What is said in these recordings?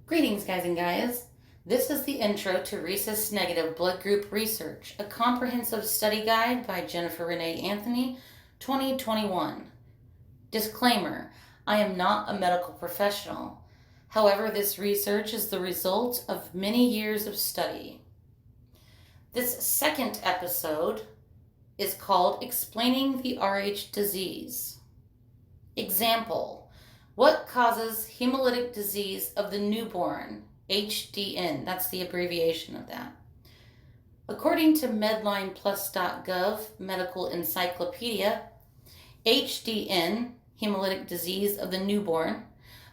Greetings, guys and guys. This is the intro to Rhesus Negative Blood Group Research, a comprehensive study guide by Jennifer Renee Anthony, 2021. Disclaimer, I am not a medical professional. However, this research is the result of many years of study. This second episode is called Explaining the RH Disease. Example. What causes hemolytic disease of the newborn? HDN. That's the abbreviation of that. According to medlineplus.gov Medical Encyclopedia, HDN, hemolytic disease of the newborn,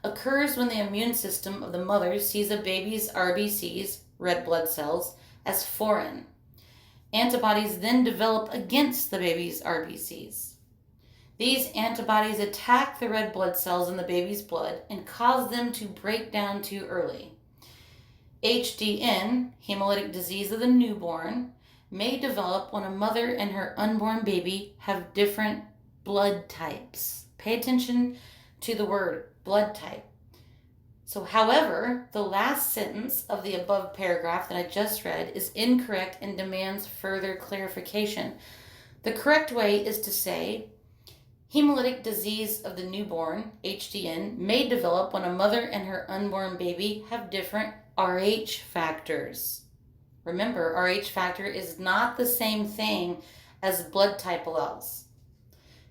occurs when the immune system of the mother sees a baby's RBCs, red blood cells, as foreign. Antibodies then develop against the baby's RBCs. These antibodies attack the red blood cells in the baby's blood and cause them to break down too early. HDN, hemolytic disease of the newborn, may develop when a mother and her unborn baby have different blood types. Pay attention to the word blood type. So, however, the last sentence of the above paragraph that I just read is incorrect and demands further clarification. The correct way is to say, hemolytic disease of the newborn, HDN, may develop when a mother and her unborn baby have different RH factors. Remember, RH factor is not the same thing as blood type alleles.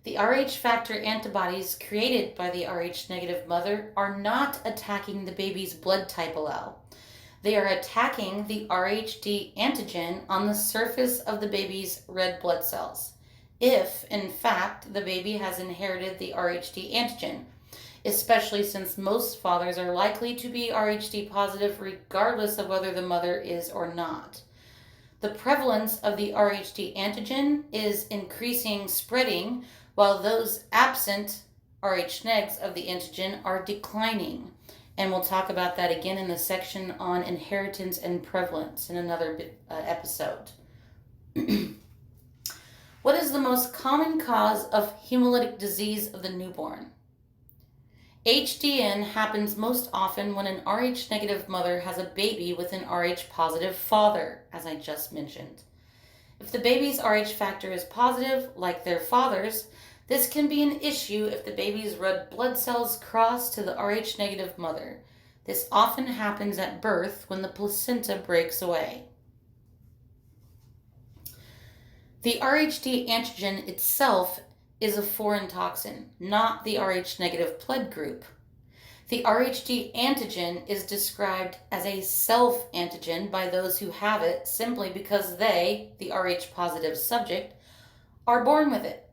The RH factor antibodies created by the RH negative mother are not attacking the baby's blood type allele. They are attacking the RHD antigen on the surface of the baby's red blood cells. If, in fact, the baby has inherited the RHD antigen, especially since most fathers are likely to be RHD positive regardless of whether the mother is or not. The prevalence of the RHD antigen is increasing, spreading, while those absent RH negs of the antigen are declining. And we'll talk about that again in the section on inheritance and prevalence in another episode. What is the most common cause of hemolytic disease of the newborn? HDN happens most often when an Rh negative mother has a baby with an Rh positive father, as I just mentioned. If the baby's Rh factor is positive, like their father's, this can be an issue if the baby's red blood cells cross to the Rh negative mother. This often happens at birth when the placenta breaks away. The RHD antigen itself is a foreign toxin, not the Rh negative blood group. The RHD antigen is described as a self-antigen by those who have it simply because they, the Rh positive subject, are born with it.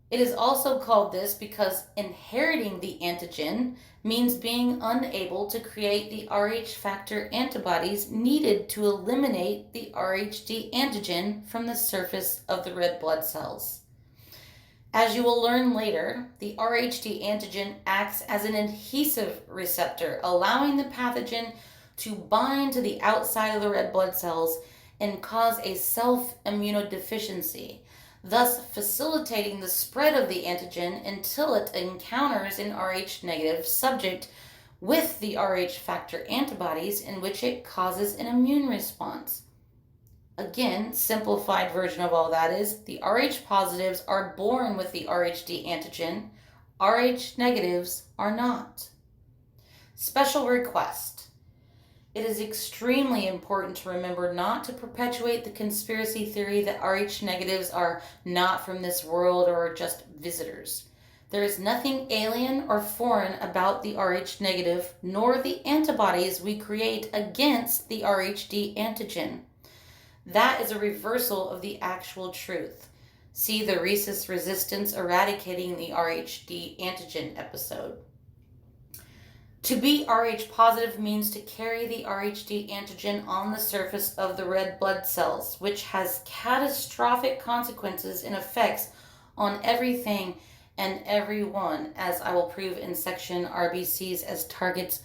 It is also called this because inheriting the antigen means being unable to create the Rh factor antibodies needed to eliminate the RHD antigen from the surface of the red blood cells. As you will learn later, the RHD antigen acts as an adhesive receptor, allowing the pathogen to bind to the outside of the red blood cells and cause a self-immunodeficiency, thus facilitating the spread of the antigen until it encounters an Rh negative subject with the Rh factor antibodies, in which it causes an immune response. Again, simplified version of all that is the Rh positives are born with the RHD antigen, Rh negatives are not. Special request. It is extremely important to remember not to perpetuate the conspiracy theory that Rh negatives are not from this world or are just visitors. There is nothing alien or foreign about the Rh negative, nor the antibodies we create against the RHD antigen. That is a reversal of the actual truth. See the Rhesus resistance eradicating the RHD antigen episode. To be Rh positive means to carry the RHD antigen on the surface of the red blood cells, which has catastrophic consequences and effects on everything and everyone, as I will prove in section RBCs as targets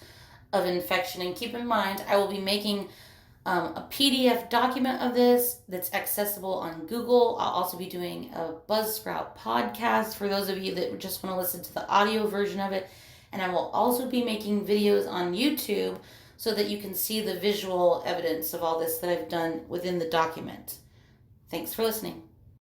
of infection. And keep in mind, I will be making a PDF document of this that's accessible on Google. I'll also be doing a Buzzsprout podcast for those of you that just want to listen to the audio version of it. And I will also be making videos on YouTube so that you can see the visual evidence of all this that I've done within the document. Thanks for listening.